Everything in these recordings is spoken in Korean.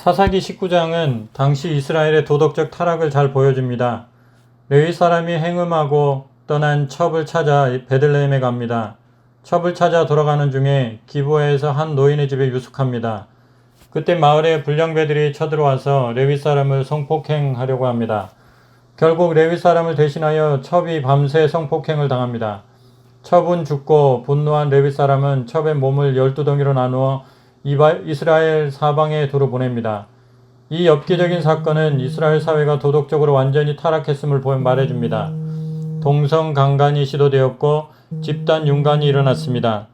사사기 19장은 당시 이스라엘의 도덕적 타락을 잘 보여줍니다. 레위 사람이 행음하고 떠난 첩을 찾아 베들레헴에 갑니다. 첩을 찾아 돌아가는 중에 기브아에서 한 노인의 집에 유숙합니다. 그때 마을에 불량배들이 쳐들어와서 레위 사람을 성폭행하려고 합니다. 결국 레위 사람을 대신하여 첩이 밤새 성폭행을 당합니다. 첩은 죽고 분노한 레위 사람은 첩의 몸을 12덩이로 나누어 이스라엘 사방에 두루 보냅니다. 이 엽기적인 사건은 이스라엘 사회가 도덕적으로 완전히 타락했음을 말해줍니다. 동성 강간이 시도되었고 집단 윤간이 일어났습니다.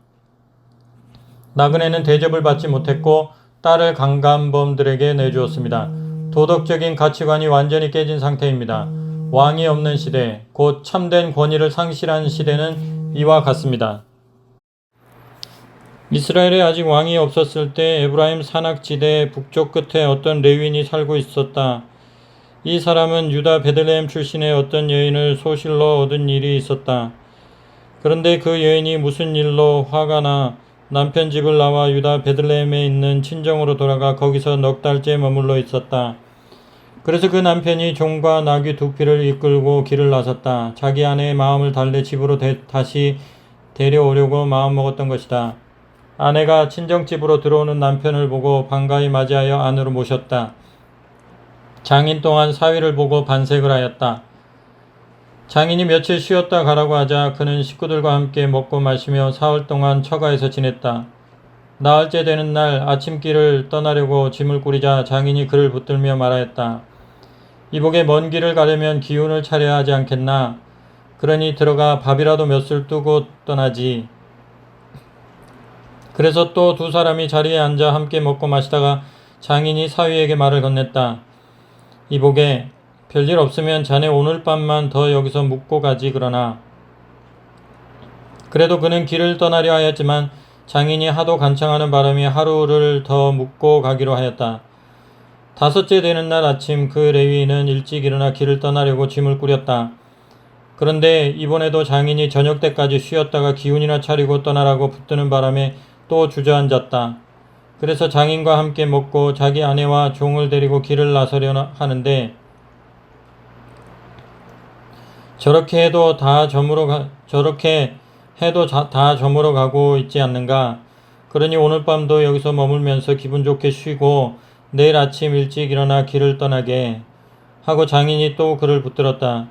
나그네는 대접을 받지 못했고 딸을 강간범들에게 내주었습니다. 도덕적인 가치관이 완전히 깨진 상태입니다. 왕이 없는 시대, 곧 참된 권위를 상실한 시대는 이와 같습니다. 이스라엘에 아직 왕이 없었을 때 에브라임 산악지대 북쪽 끝에 어떤 레위인이 살고 있었다. 이 사람은 유다 베들레헴 출신의 어떤 여인을 소실로 얻은 일이 있었다. 그런데 그 여인이 무슨 일로 화가 나 남편 집을 나와 유다 베들레헴에 있는 친정으로 돌아가 거기서 넉 달째 머물러 있었다. 그래서 그 남편이 종과 나귀 2匹를 이끌고 길을 나섰다. 자기 아내의 마음을 달래 집으로 다시 데려오려고 마음먹었던 것이다. 아내가 친정집으로 들어오는 남편을 보고 반가이 맞이하여 안으로 모셨다. 장인 또한 사위를 보고 반색을 하였다. 장인이 며칠 쉬었다 가라고 하자 그는 식구들과 함께 먹고 마시며 사흘 동안 처가에서 지냈다. 나흘째 되는 날 아침길을 떠나려고 짐을 꾸리자 장인이 그를 붙들며 말하였다. 이복에 먼 길을 가려면 기운을 차려야 하지 않겠나? 그러니 들어가 밥이라도 몇술 뜨고 떠나지. 그래서 또 두 사람이 자리에 앉아 함께 먹고 마시다가 장인이 사위에게 말을 건넸다. 이복에 별일 없으면 자네 오늘 밤만 더 여기서 묵고 가지 그러나. 그래도 그는 길을 떠나려 하였지만 장인이 하도 간청하는 바람에 하루를 더 묵고 가기로 하였다. 5째 되는 날 아침 그 레위인은 일찍 일어나 길을 떠나려고 짐을 꾸렸다. 그런데 이번에도 장인이 저녁 때까지 쉬었다가 기운이나 차리고 떠나라고 붙드는 바람에 또 주저앉았다. 그래서 장인과 함께 먹고 자기 아내와 종을 데리고 길을 나서려 하는데 저렇게 해도 다 저물어 가고 있지 않는가? 그러니 오늘 밤도 여기서 머물면서 기분 좋게 쉬고 내일 아침 일찍 일어나 길을 떠나게 하고 장인이 또 그를 붙들었다.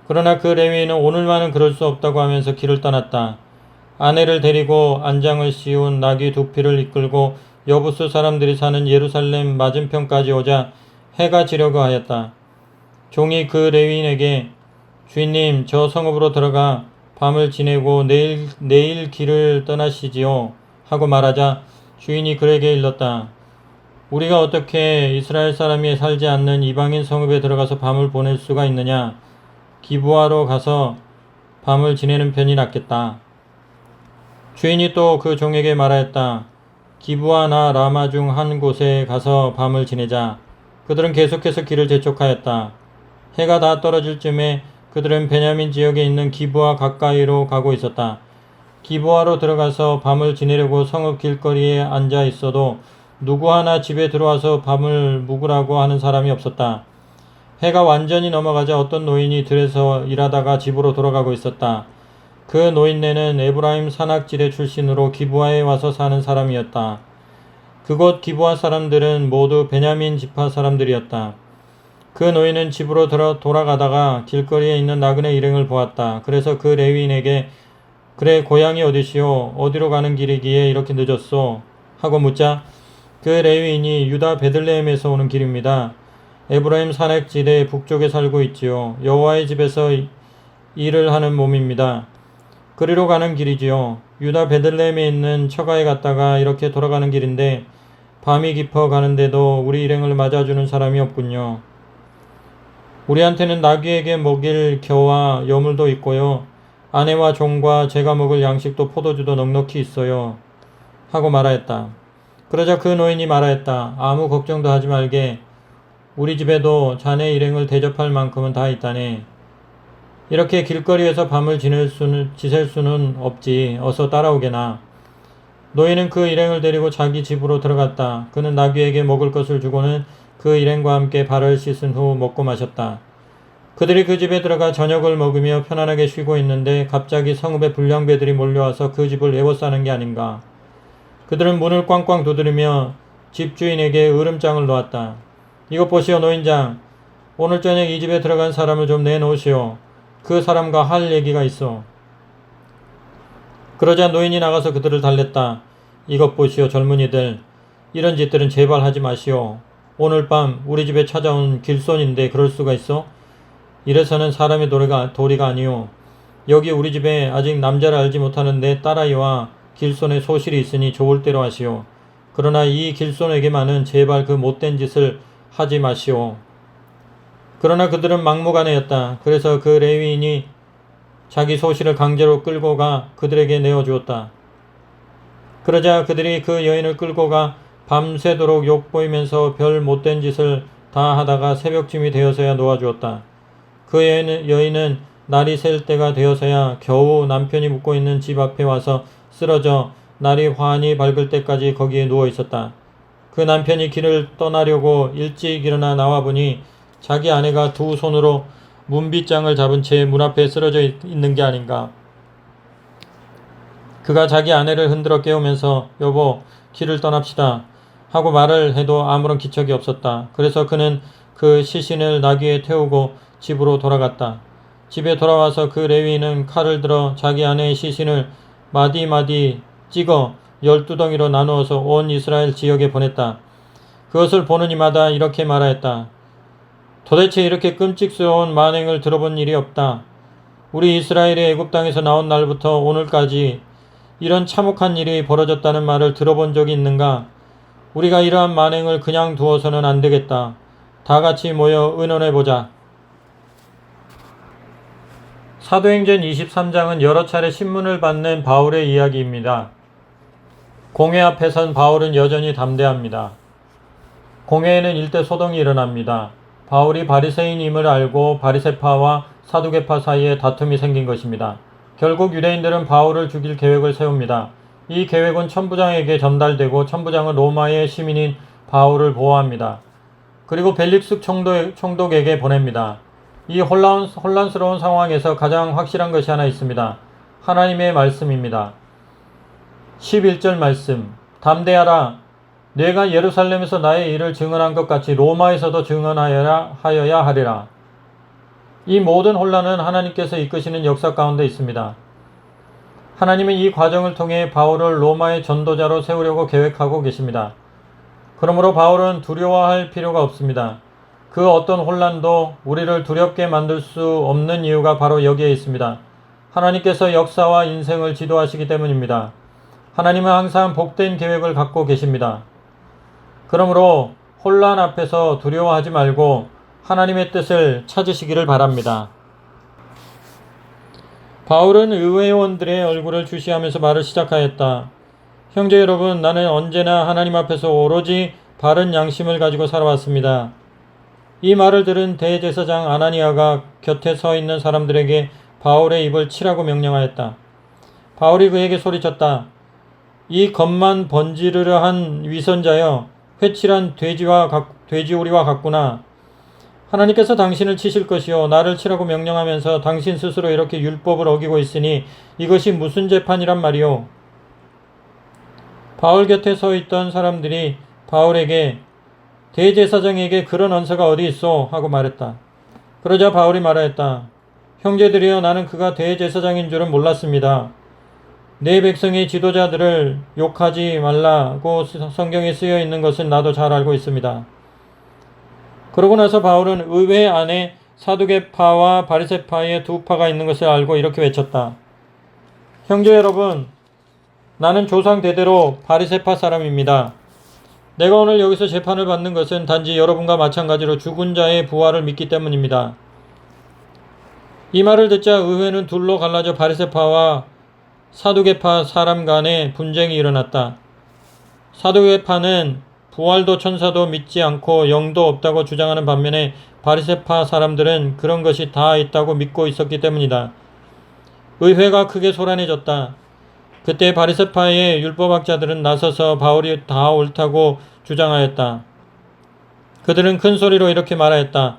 그러나 그 레위인은 오늘만은 그럴 수 없다고 하면서 길을 떠났다. 아내를 데리고 안장을 씌운 나귀 2匹를 이끌고 여부스 사람들이 사는 예루살렘 맞은편까지 오자 해가 지려고 하였다. 종이 그 레위인에게 주인님 저 성읍으로 들어가 밤을 지내고 내일 길을 떠나시지요 하고 말하자 주인이 그에게 일렀다. 우리가 어떻게 이스라엘 사람이 살지 않는 이방인 성읍에 들어가서 밤을 보낼 수가 있느냐? 기브아로 가서 밤을 지내는 편이 낫겠다. 주인이 또 그 종에게 말하였다. 기브아나 라마 중 한 곳에 가서 밤을 지내자. 그들은 계속해서 길을 재촉하였다. 해가 다 떨어질 쯤에 그들은 베냐민 지역에 있는 기브아 가까이로 가고 있었다. 기브아로 들어가서 밤을 지내려고 성읍 길거리에 앉아 있어도 누구 하나 집에 들어와서 밤을 묵으라고 하는 사람이 없었다. 해가 완전히 넘어가자 어떤 노인이 들에서 일하다가 집으로 돌아가고 있었다. 그 노인네는 에브라임 산악지대 출신으로 기브아에 와서 사는 사람이었다. 그곳 기브아 사람들은 모두 베냐민 지파 사람들이었다. 그 노인은 집으로 돌아가다가 길거리에 있는 나그네 일행을 보았다. 그래서 그 레위인에게 그래 고향이 어디시오? 어디로 가는 길이기에 이렇게 늦었소? 하고 묻자 그 레위인이 유다 베들레헴에서 오는 길입니다. 에브라임 산악지대 북쪽에 살고 있지요. 여호와의 집에서 일을 하는 몸입니다. 그리로 가는 길이지요. 유다 베들레헴에 있는 처가에 갔다가 이렇게 돌아가는 길인데 밤이 깊어 가는데도 우리 일행을 맞아주는 사람이 없군요. 우리한테는 나귀에게 먹일 겨와 여물도 있고요. 아내와 종과 제가 먹을 양식도 포도주도 넉넉히 있어요. 하고 말하였다. 그러자 그 노인이 말하였다. 아무 걱정도 하지 말게. 우리 집에도 자네 일행을 대접할 만큼은 다 있다네. 이렇게 길거리에서 밤을 지낼 수는 없지. 어서 따라오게나. 노인은 그 일행을 데리고 자기 집으로 들어갔다. 그는 나귀에게 먹을 것을 주고는 그 일행과 함께 발을 씻은 후 먹고 마셨다. 그들이 그 집에 들어가 저녁을 먹으며 편안하게 쉬고 있는데 갑자기 성읍의 불량배들이 몰려와서 그 집을 에워싸는 게 아닌가. 그들은 문을 꽝꽝 두드리며 집주인에게 으름장을 놓았다. 이것 보시오 노인장. 오늘 저녁 이 집에 들어간 사람을 좀 내놓으시오. 그 사람과 할 얘기가 있어. 그러자 노인이 나가서 그들을 달랬다. 이것 보시오 젊은이들. 이런 짓들은 제발 하지 마시오. 오늘 밤 우리 집에 찾아온 길손인데 그럴 수가 있어? 이래서는 사람의 도리가 아니오. 여기 우리 집에 아직 남자를 알지 못하는 내 딸아이와 길손의 소실이 있으니 좋을 대로 하시오. 그러나 이 길손에게만은 제발 그 못된 짓을 하지 마시오. 그러나 그들은 막무가내였다. 그래서 그 레위인이 자기 소실을 강제로 끌고 가 그들에게 내어주었다. 그러자 그들이 그 여인을 끌고 가 밤새도록 욕보이면서 별 못된 짓을 다 하다가 새벽쯤이 되어서야 놓아주었다. 그 여인은 날이 셀 때가 되어서야 겨우 남편이 묵고 있는 집 앞에 와서 쓰러져 날이 환히 밝을 때까지 거기에 누워 있었다. 그 남편이 길을 떠나려고 일찍 일어나 나와보니 자기 아내가 두 손으로 문빗장을 잡은 채 문 앞에 쓰러져 있는 게 아닌가. 그가 자기 아내를 흔들어 깨우면서 여보 길을 떠납시다 하고 말을 해도 아무런 기척이 없었다. 그래서 그는 그 시신을 나귀에 태우고 집으로 돌아갔다. 집에 돌아와서 그 레위인은 칼을 들어 자기 아내의 시신을 마디마디 찍어 12덩이로 나누어서 온 이스라엘 지역에 보냈다. 그것을 보는 이마다 이렇게 말하였다. 도대체 이렇게 끔찍스러운 만행을 들어본 일이 없다. 우리 이스라엘이 애굽 땅에서 나온 날부터 오늘까지 이런 참혹한 일이 벌어졌다는 말을 들어본 적이 있는가? 우리가 이러한 만행을 그냥 두어서는 안 되겠다. 다 같이 모여 의논해보자. 사도행전 23장은 여러 차례 신문을 받는 바울의 이야기입니다. 공회 앞에 선 바울은 여전히 담대합니다. 공회에는 일대 소동이 일어납니다. 바울이 바리새인임을 알고 바리새파와 사두개파 사이에 다툼이 생긴 것입니다. 결국 유대인들은 바울을 죽일 계획을 세웁니다. 이 계획은 천부장에게 전달되고 천부장은 로마의 시민인 바울을 보호합니다. 그리고 벨릭스 총독에게 보냅니다. 이 혼란스러운 상황에서 가장 확실한 것이 하나 있습니다. 하나님의 말씀입니다. 11절 말씀. 담대하라. 내가 예루살렘에서 나의 일을 증언한 것 같이 로마에서도 증언하여야 하리라. 이 모든 혼란은 하나님께서 이끄시는 역사 가운데 있습니다. 하나님은 이 과정을 통해 바울을 로마의 전도자로 세우려고 계획하고 계십니다. 그러므로 바울은 두려워할 필요가 없습니다. 그 어떤 혼란도 우리를 두렵게 만들 수 없는 이유가 바로 여기에 있습니다. 하나님께서 역사와 인생을 지도하시기 때문입니다. 하나님은 항상 복된 계획을 갖고 계십니다. 그러므로 혼란 앞에서 두려워하지 말고 하나님의 뜻을 찾으시기를 바랍니다. 바울은 의회원들의 얼굴을 주시하면서 말을 시작하였다. 형제 여러분, 나는 언제나 하나님 앞에서 오로지 바른 양심을 가지고 살아왔습니다. 이 말을 들은 대제사장 아나니아가 곁에 서 있는 사람들에게 바울의 입을 치라고 명령하였다. 바울이 그에게 소리쳤다. 이 겉만 번지르르 한 위선자여, 회칠한 돼지오리와 같구나. 하나님께서 당신을 치실 것이요 나를 치라고 명령하면서 당신 스스로 이렇게 율법을 어기고 있으니 이것이 무슨 재판이란 말이오. 바울 곁에 서 있던 사람들이 바울에게 대제사장에게 그런 언사가 어디 있어 하고 말했다. 그러자 바울이 말하였다. 형제들이여, 나는 그가 대제사장인 줄은 몰랐습니다. 내 백성의 지도자들을 욕하지 말라고 성경에 쓰여 있는 것은 나도 잘 알고 있습니다. 그러고 나서 바울은 의회 안에 사두개파와 바리새파의 두 파가 있는 것을 알고 이렇게 외쳤다. 형제 여러분, 나는 조상 대대로 바리새파 사람입니다. 내가 오늘 여기서 재판을 받는 것은 단지 여러분과 마찬가지로 죽은 자의 부활을 믿기 때문입니다. 이 말을 듣자 의회는 둘로 갈라져 바리새파와 사두개파 사람 간의 분쟁이 일어났다. 사두개파는 부활도 천사도 믿지 않고 영도 없다고 주장하는 반면에 바리새파 사람들은 그런 것이 다 있다고 믿고 있었기 때문이다. 의회가 크게 소란해졌다. 그때 바리새파의 율법학자들은 나서서 바울이 다 옳다고 주장하였다. 그들은 큰 소리로 이렇게 말하였다.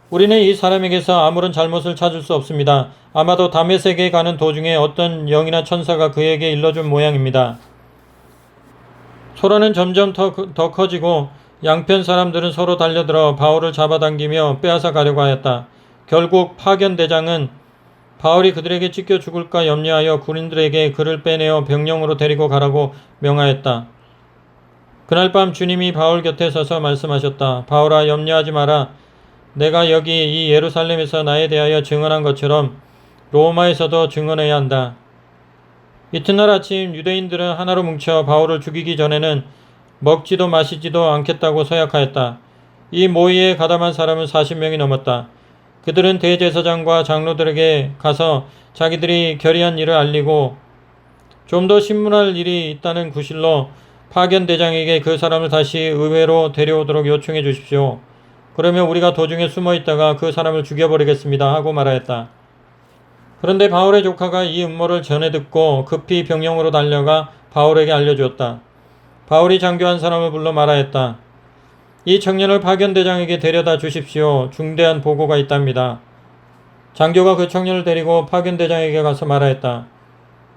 우리는 이 사람에게서 아무런 잘못을 찾을 수 없습니다. 아마도 다메섹에 가는 도중에 어떤 영이나 천사가 그에게 일러준 모양입니다. 소란은 점점 더 커지고 양편 사람들은 서로 달려들어 바울을 잡아당기며 빼앗아 가려고 하였다. 결국 파견대장은 바울이 그들에게 찢겨 죽을까 염려하여 군인들에게 그를 빼내어 병영으로 데리고 가라고 명하였다. 그날 밤 주님이 바울 곁에 서서 말씀하셨다. 바울아, 염려하지 마라. 내가 여기 이 예루살렘에서 나에 대하여 증언한 것처럼 로마에서도 증언해야 한다. 이튿날 아침 유대인들은 하나로 뭉쳐 바울을 죽이기 전에는 먹지도 마시지도 않겠다고 서약하였다. 이 모의에 가담한 사람은 40명이 넘었다. 그들은 대제사장과 장로들에게 가서 자기들이 결의한 일을 알리고 좀 더 신문할 일이 있다는 구실로 파견대장에게 그 사람을 다시 의회로 데려오도록 요청해 주십시오. 그러면 우리가 도중에 숨어 있다가 그 사람을 죽여버리겠습니다 하고 말하였다. 그런데 바울의 조카가 이 음모를 전해 듣고 급히 병영으로 달려가 바울에게 알려주었다. 바울이 장교한 사람을 불러 말하였다. 이 청년을 파견대장에게 데려다 주십시오. 중대한 보고가 있답니다. 장교가 그 청년을 데리고 파견대장에게 가서 말하였다.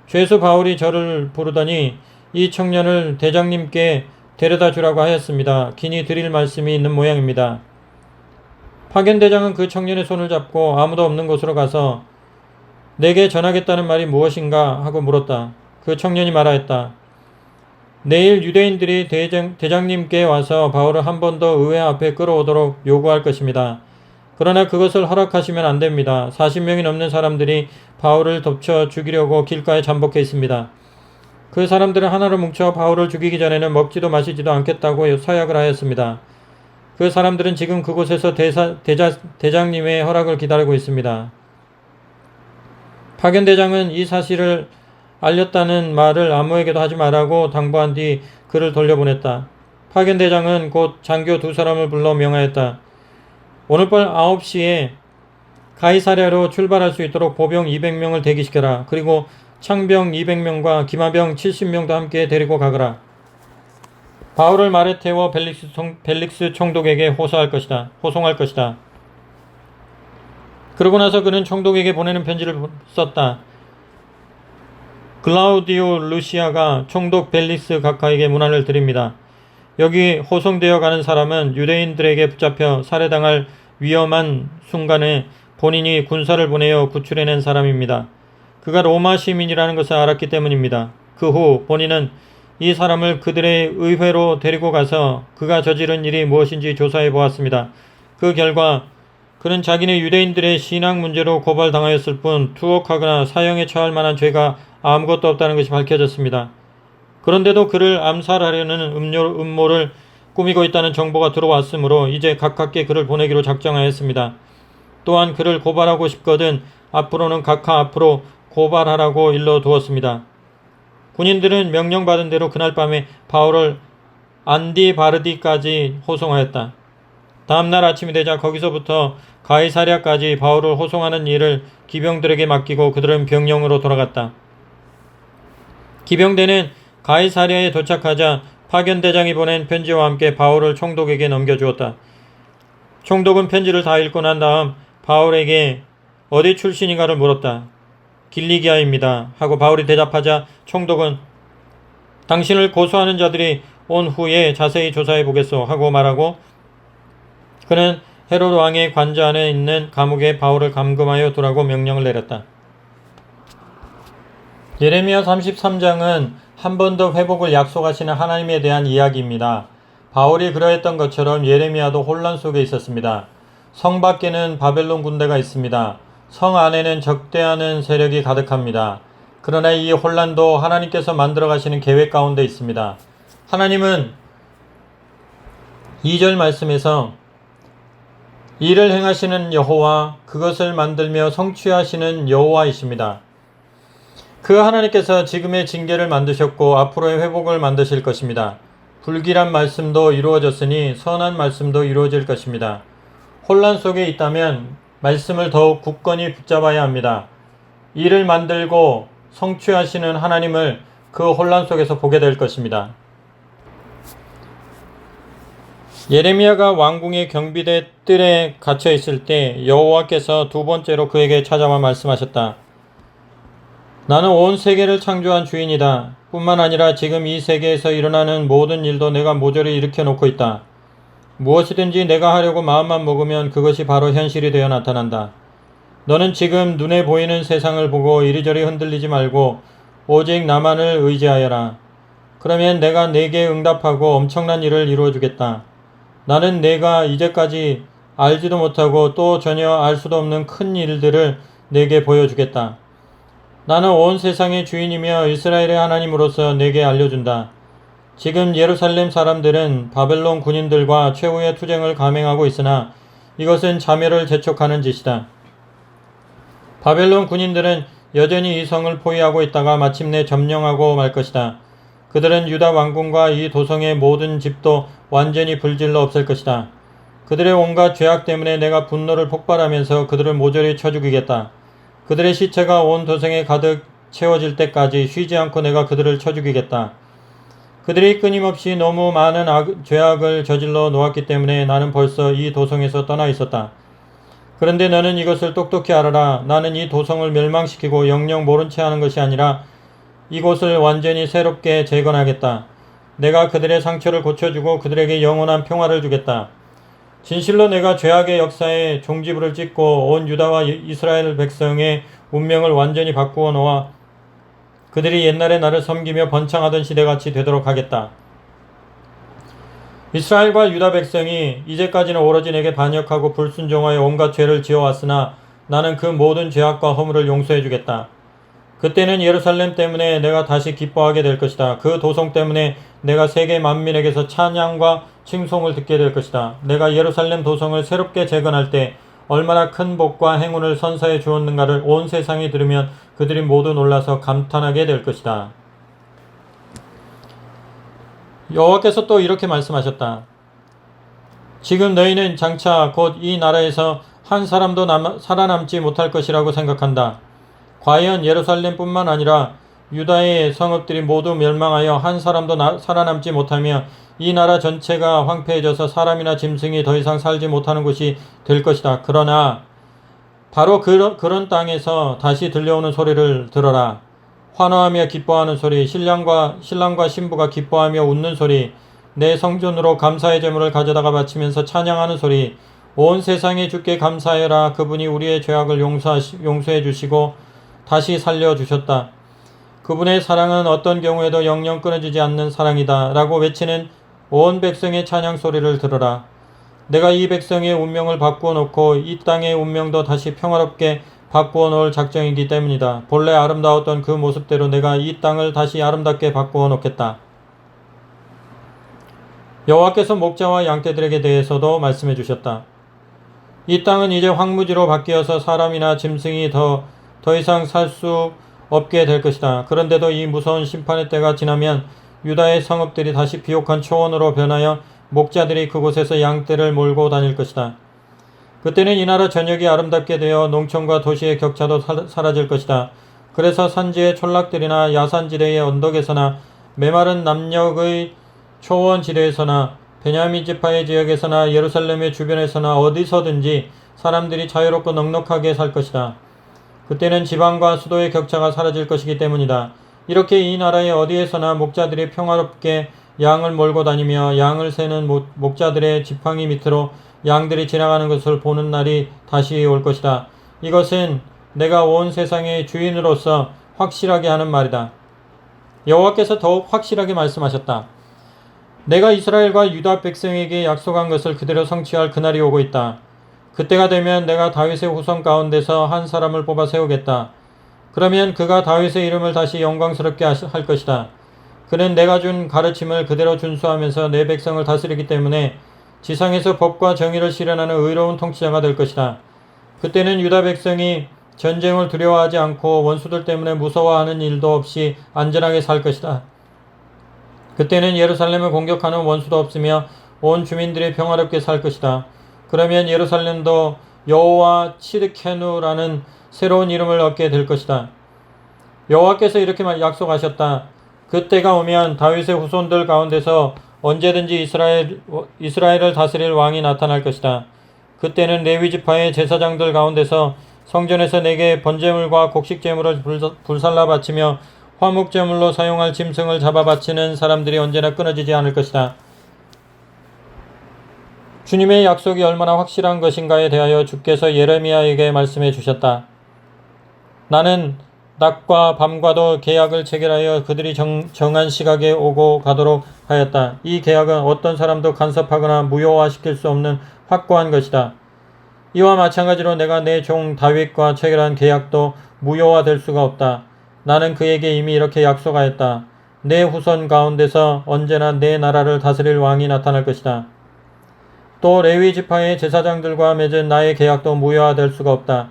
죄수 바울이 저를 부르더니 이 청년을 대장님께 데려다 주라고 하였습니다. 기니 드릴 말씀이 있는 모양입니다. 파견대장은 그 청년의 손을 잡고 아무도 없는 곳으로 가서 내게 전하겠다는 말이 무엇인가 하고 물었다. 그 청년이 말하였다. 내일 유대인들이 대장님께 와서 바울을 한 번 더 의회 앞에 끌어오도록 요구할 것입니다. 그러나 그것을 허락하시면 안 됩니다. 40명이 넘는 사람들이 바울을 덮쳐 죽이려고 길가에 잠복해 있습니다. 그 사람들은 하나로 뭉쳐 바울을 죽이기 전에는 먹지도 마시지도 않겠다고 서약을 하였습니다. 그 사람들은 지금 그곳에서 대장님의 허락을 기다리고 있습니다. 파견대장은 이 사실을 알렸다는 말을 아무에게도 하지 말라고 당부한 뒤 그를 돌려보냈다. 파견대장은 곧 장교 두 사람을 불러 명하였다. 오늘 밤 9시에 가이사랴로 출발할 수 있도록 보병 200명을 대기시켜라. 그리고 창병 200명과 기마병 70명도 함께 데리고 가거라. 바울을 말에 태워 벨릭스 총독에게 호송할 것이다. 그러고 나서 그는 총독에게 보내는 편지를 썼다. 글라우디오 루시아가 총독 벨릭스 각하에게 문안을 드립니다. 여기 호송되어 가는 사람은 유대인들에게 붙잡혀 살해당할 위험한 순간에 본인이 군사를 보내어 구출해낸 사람입니다. 그가 로마 시민이라는 것을 알았기 때문입니다. 그 후 본인은 이 사람을 그들의 의회로 데리고 가서 그가 저지른 일이 무엇인지 조사해 보았습니다. 그 결과 그는 자기네 유대인들의 신앙 문제로 고발당하였을 뿐 투옥하거나 사형에 처할 만한 죄가 아무것도 없다는 것이 밝혀졌습니다. 그런데도 그를 암살하려는 음모를 꾸미고 있다는 정보가 들어왔으므로 이제 가깝게 그를 보내기로 작정하였습니다. 또한 그를 고발하고 싶거든 앞으로는 각하 앞으로 고발하라고 일러두었습니다. 군인들은 명령받은 대로 그날 밤에 바울을 안디바르디까지 호송하였다. 다음날 아침이 되자 거기서부터 가이사랴까지 바울을 호송하는 일을 기병들에게 맡기고 그들은 병영으로 돌아갔다. 기병대는 가이사랴에 도착하자 파견대장이 보낸 편지와 함께 바울을 총독에게 넘겨주었다. 총독은 편지를 다 읽고 난 다음 바울에게 어디 출신인가를 물었다. 길리기아입니다. 하고 바울이 대답하자 총독은 당신을 고소하는 자들이 온 후에 자세히 조사해 보겠소 하고 말하고 그는 헤롯 왕의 관저 안에 있는 감옥에 바울을 감금하여 두라고 명령을 내렸다. 예레미야 33장은 한 번 더 회복을 약속하시는 하나님에 대한 이야기입니다. 바울이 그러했던 것처럼 예레미야도 혼란 속에 있었습니다. 성 밖에는 바벨론 군대가 있습니다. 성 안에는 적대하는 세력이 가득합니다. 그러나 이 혼란도 하나님께서 만들어 가시는 계획 가운데 있습니다. 하나님은 2절 말씀에서 이를 행하시는 여호와 그것을 만들며 성취하시는 여호와이십니다. 그 하나님께서 지금의 징계를 만드셨고 앞으로의 회복을 만드실 것입니다. 불길한 말씀도 이루어졌으니 선한 말씀도 이루어질 것입니다. 혼란 속에 있다면 말씀을 더욱 굳건히 붙잡아야 합니다. 이를 만들고 성취하시는 하나님을 그 혼란 속에서 보게 될 것입니다. 예레미야가 왕궁의 경비대 뜰에 갇혀 있을 때 여호와께서 두 번째로 그에게 찾아와 말씀하셨다. 나는 온 세계를 창조한 주인이다. 뿐만 아니라 지금 이 세계에서 일어나는 모든 일도 내가 모조리 일으켜 놓고 있다. 무엇이든지 내가 하려고 마음만 먹으면 그것이 바로 현실이 되어 나타난다. 너는 지금 눈에 보이는 세상을 보고 이리저리 흔들리지 말고 오직 나만을 의지하여라. 그러면 내가 네게 응답하고 엄청난 일을 이루어 주겠다. 나는 내가 이제까지 알지도 못하고 또 전혀 알 수도 없는 큰 일들을 네게 보여주겠다. 나는 온 세상의 주인이며 이스라엘의 하나님으로서 네게 알려준다. 지금 예루살렘 사람들은 바벨론 군인들과 최후의 투쟁을 감행하고 있으나 이것은 자멸을 재촉하는 짓이다. 바벨론 군인들은 여전히 이 성을 포위하고 있다가 마침내 점령하고 말 것이다. 그들은 유다 왕궁과 이 도성의 모든 집도 완전히 불질러 없앨 것이다. 그들의 온갖 죄악 때문에 내가 분노를 폭발하면서 그들을 모조리 쳐 죽이겠다. 그들의 시체가 온 도성에 가득 채워질 때까지 쉬지 않고 내가 그들을 쳐 죽이겠다. 그들이 끊임없이 너무 많은 죄악을 저질러 놓았기 때문에 나는 벌써 이 도성에서 떠나 있었다. 그런데 너는 이것을 똑똑히 알아라. 나는 이 도성을 멸망시키고 영영 모른 채 하는 것이 아니라 이곳을 완전히 새롭게 재건하겠다. 내가 그들의 상처를 고쳐주고 그들에게 영원한 평화를 주겠다. 진실로 내가 죄악의 역사에 종지부를 찍고 온 유다와 이스라엘 백성의 운명을 완전히 바꾸어 놓아 그들이 옛날에 나를 섬기며 번창하던 시대같이 되도록 하겠다. 이스라엘과 유다 백성이 이제까지는 오로지 내게 반역하고 불순종하여 온갖 죄를 지어왔으나 나는 그 모든 죄악과 허물을 용서해 주겠다. 그때는 예루살렘 때문에 내가 다시 기뻐하게 될 것이다. 그 도성 때문에 내가 세계 만민에게서 찬양과 칭송을 듣게 될 것이다. 내가 예루살렘 도성을 새롭게 재건할 때 얼마나 큰 복과 행운을 선사해 주었는가를 온 세상이 들으면 그들이 모두 놀라서 감탄하게 될 것이다. 여호와께서 또 이렇게 말씀하셨다. 지금 너희는 장차 곧 이 나라에서 한 사람도 살아남지 못할 것이라고 생각한다. 과연 예루살렘뿐만 아니라 유다의 성읍들이 모두 멸망하여 한 사람도 살아남지 못하며 이 나라 전체가 황폐해져서 사람이나 짐승이 더 이상 살지 못하는 곳이 될 것이다. 그러나 바로 그런 땅에서 다시 들려오는 소리를 들어라. 환호하며 기뻐하는 소리, 신랑과 신부가 기뻐하며 웃는 소리, 내 성전으로 감사의 제물을 가져다가 바치면서 찬양하는 소리, 온 세상에 주께 감사해라. 그분이 우리의 죄악을 용서해 주시고 다시 살려주셨다. 그분의 사랑은 어떤 경우에도 영영 끊어지지 않는 사랑이다. 라고 외치는 온 백성의 찬양 소리를 들어라. 내가 이 백성의 운명을 바꾸어 놓고 이 땅의 운명도 다시 평화롭게 바꾸어 놓을 작정이기 때문이다. 본래 아름다웠던 그 모습대로 내가 이 땅을 다시 아름답게 바꾸어 놓겠다. 여호와께서 목자와 양떼들에게 대해서도 말씀해 주셨다. 이 땅은 이제 황무지로 바뀌어서 사람이나 짐승이 더 이상 살 수 없게 될 것이다. 그런데도 이 무서운 심판의 때가 지나면 유다의 성읍들이 다시 비옥한 초원으로 변하여 목자들이 그곳에서 양떼를 몰고 다닐 것이다. 그때는 이 나라 전역이 아름답게 되어 농촌과 도시의 격차도 사라질 것이다. 그래서 산지의 촌락들이나 야산지대의 언덕에서나 메마른 남녘의 초원지대에서나 베냐민 지파의 지역에서나 예루살렘의 주변에서나 어디서든지 사람들이 자유롭고 넉넉하게 살 것이다. 그때는 지방과 수도의 격차가 사라질 것이기 때문이다. 이렇게 이 나라의 어디에서나 목자들이 평화롭게 양을 몰고 다니며 양을 세는 목자들의 지팡이 밑으로 양들이 지나가는 것을 보는 날이 다시 올 것이다. 이것은 내가 온 세상의 주인으로서 확실하게 하는 말이다. 여호와께서 더욱 확실하게 말씀하셨다. 내가 이스라엘과 유다 백성에게 약속한 것을 그대로 성취할 그날이 오고 있다. 그때가 되면 내가 다윗의 후손 가운데서 한 사람을 뽑아 세우겠다. 그러면 그가 다윗의 이름을 다시 영광스럽게 할 것이다. 그는 내가 준 가르침을 그대로 준수하면서 내 백성을 다스리기 때문에 지상에서 법과 정의를 실현하는 의로운 통치자가 될 것이다. 그때는 유다 백성이 전쟁을 두려워하지 않고 원수들 때문에 무서워하는 일도 없이 안전하게 살 것이다. 그때는 예루살렘을 공격하는 원수도 없으며 온 주민들이 평화롭게 살 것이다. 그러면 예루살렘도 여호와 치드케누라는 새로운 이름을 얻게 될 것이다. 여호와께서 이렇게 약속하셨다. 그때가 오면 다윗의 후손들 가운데서 언제든지 이스라엘을 다스릴 왕이 나타날 것이다. 그때는 레위 지파의 제사장들 가운데서 성전에서 내게 번제물과 곡식제물을 불살라 바치며 화목제물로 사용할 짐승을 잡아 바치는 사람들이 언제나 끊어지지 않을 것이다. 주님의 약속이 얼마나 확실한 것인가에 대하여 주께서 예레미야에게 말씀해 주셨다. 나는 낮과 밤과도 계약을 체결하여 그들이 정한 시각에 오고 가도록 하였다. 이 계약은 어떤 사람도 간섭하거나 무효화시킬 수 없는 확고한 것이다. 이와 마찬가지로 내가 내 종 다윗과 체결한 계약도 무효화될 수가 없다. 나는 그에게 이미 이렇게 약속하였다. 내 후손 가운데서 언제나 내 나라를 다스릴 왕이 나타날 것이다. 또 레위 지파의 제사장들과 맺은 나의 계약도 무효화될 수가 없다.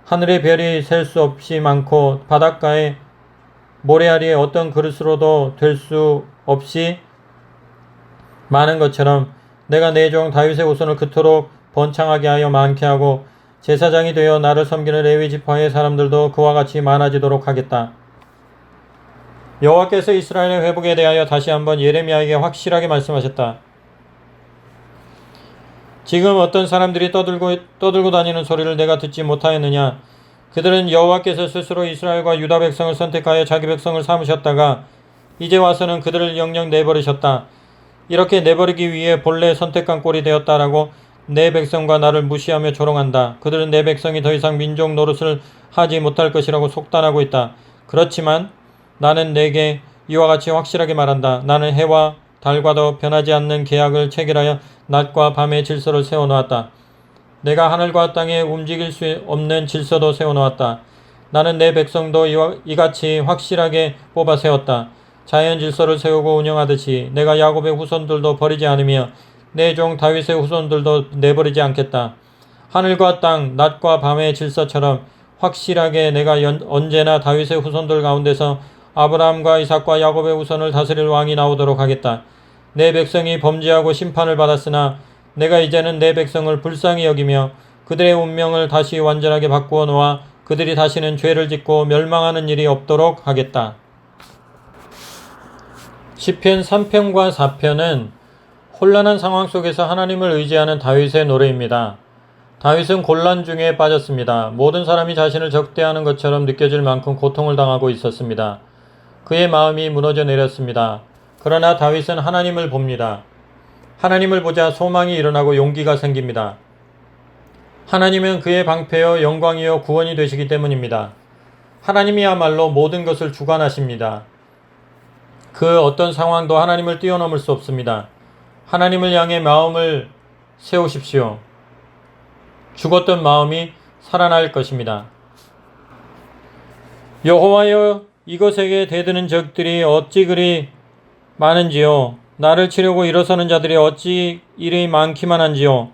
하늘의 별이 셀 수 없이 많고 바닷가의 모래알이 어떤 그릇으로도 될 수 없이 많은 것처럼 내가 내 종 다윗의 후손을 그토록 번창하게 하여 많게 하고 제사장이 되어 나를 섬기는 레위 지파의 사람들도 그와 같이 많아지도록 하겠다. 여호와께서 이스라엘의 회복에 대하여 다시 한번 예레미야에게 확실하게 말씀하셨다. 지금 어떤 사람들이 떠들고 다니는 소리를 내가 듣지 못하였느냐? 그들은 여호와께서 스스로 이스라엘과 유다 백성을 선택하여 자기 백성을 삼으셨다가 이제 와서는 그들을 영영 내버리셨다. 이렇게 내버리기 위해 본래 선택한 꼴이 되었다라고 내 백성과 나를 무시하며 조롱한다. 그들은 내 백성이 더 이상 민족 노릇을 하지 못할 것이라고 속단하고 있다. 그렇지만 나는 내게 이와 같이 확실하게 말한다. 나는 해와 달과도 변하지 않는 계약을 체결하여 낮과 밤의 질서를 세워놓았다. 내가 하늘과 땅에 움직일 수 없는 질서도 세워놓았다. 나는 내 백성도 이같이 확실하게 뽑아 세웠다. 자연 질서를 세우고 운영하듯이 내가 야곱의 후손들도 버리지 않으며 내 종 다윗의 후손들도 내버리지 않겠다. 하늘과 땅, 낮과 밤의 질서처럼 확실하게 내가 언제나 다윗의 후손들 가운데서 아브라함과 이삭과 야곱의 후손을 다스릴 왕이 나오도록 하겠다. 내 백성이 범죄하고 심판을 받았으나 내가 이제는 내 백성을 불쌍히 여기며 그들의 운명을 다시 완전하게 바꾸어 놓아 그들이 다시는 죄를 짓고 멸망하는 일이 없도록 하겠다. 시편 3편과 4편은 혼란한 상황 속에서 하나님을 의지하는 다윗의 노래입니다. 다윗은 곤란 중에 빠졌습니다. 모든 사람이 자신을 적대하는 것처럼 느껴질 만큼 고통을 당하고 있었습니다. 그의 마음이 무너져 내렸습니다. 그러나 다윗은 하나님을 봅니다. 하나님을 보자 소망이 일어나고 용기가 생깁니다. 하나님은 그의 방패요 영광이요 구원이 되시기 때문입니다. 하나님이야말로 모든 것을 주관하십니다. 그 어떤 상황도 하나님을 뛰어넘을 수 없습니다. 하나님을 향해 마음을 세우십시오. 죽었던 마음이 살아날 것입니다. 여호와여, 이것에게 대드는 적들이 어찌 그리 많은지요. 나를 치려고 일어서는 자들이 어찌 이리 많기만 한지요.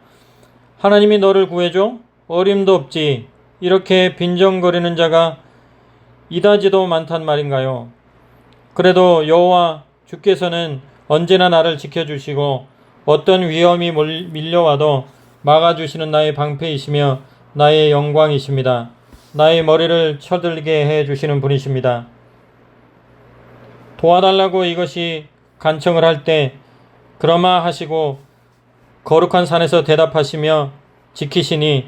하나님이 너를 구해줘? 어림도 없지. 이렇게 빈정거리는 자가 이다지도 많단 말인가요? 그래도 여호와 주께서는 언제나 나를 지켜주시고 어떤 위험이 밀려와도 막아주시는 나의 방패이시며 나의 영광이십니다. 나의 머리를 쳐들게 해주시는 분이십니다. 도와달라고 이것이 간청을 할 때 그러마 하시고 거룩한 산에서 대답하시며 지키시니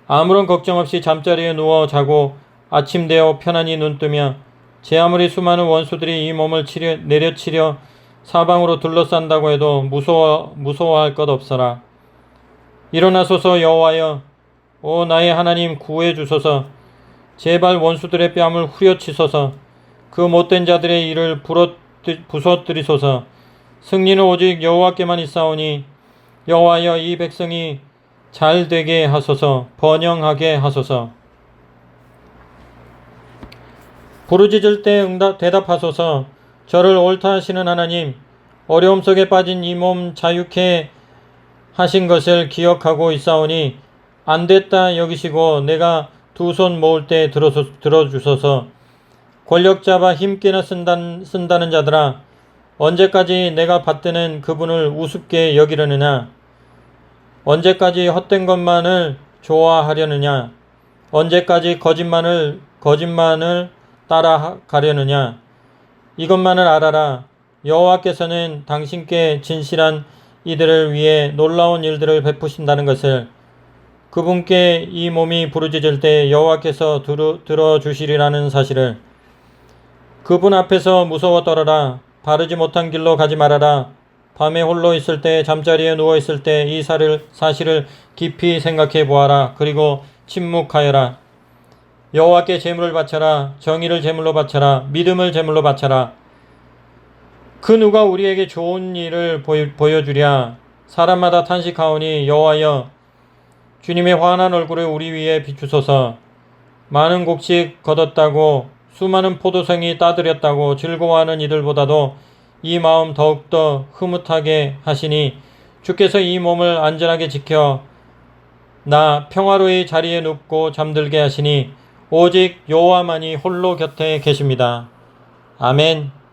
아무런 걱정 없이 잠자리에 누워 자고 아침 되어 편안히 눈뜨며 제 아무리 수많은 원수들이 이 몸을 내려치려 사방으로 둘러싼다고 해도 무서워할 것 없어라. 일어나소서 여호와여, 오 나의 하나님 구해 주소서. 제발 원수들의 뺨을 후려치소서. 그 못된 자들의 일을 부서뜨리소서. 승리는 오직 여호와께만 있사오니 여호와여, 이 백성이 잘 되게 하소서. 번영하게 하소서. 부르짖을 때 대답하소서. 저를 옳다 하시는 하나님, 어려움 속에 빠진 이 몸 자유케 하신 것을 기억하고 있사오니 안됐다 여기시고 내가 두 손 모을 때 들어주소서. 권력 잡아 힘께나 쓴다는 자들아, 언제까지 내가 받드는 그분을 우습게 여기려느냐? 언제까지 헛된 것만을 좋아하려느냐? 언제까지 거짓말을 따라가려느냐? 이것만을 알아라. 여호와께서는 당신께 진실한 이들을 위해 놀라운 일들을 베푸신다는 것을, 그분께 이 몸이 부르짖을 때 여호와께서 들어주시리라는 사실을. 그분 앞에서 무서워 떨어라. 바르지 못한 길로 가지 말아라. 밤에 홀로 있을 때, 잠자리에 누워 있을 때 이 사실을 깊이 생각해 보아라. 그리고 침묵하여라. 여호와께 제물을 바쳐라. 정의를 제물로 바쳐라. 믿음을 제물로 바쳐라. 그 누가 우리에게 좋은 일을 보여주랴. 사람마다 탄식하오니 여호와여, 주님의 환한 얼굴을 우리 위에 비추소서. 많은 곡식 거뒀다고, 수많은 포도송이 따드렸다고 즐거워하는 이들보다도 이 마음 더욱더 흐뭇하게 하시니 주께서 이 몸을 안전하게 지켜 나 평화로이 자리에 눕고 잠들게 하시니 오직 여호와만이 홀로 곁에 계십니다. 아멘.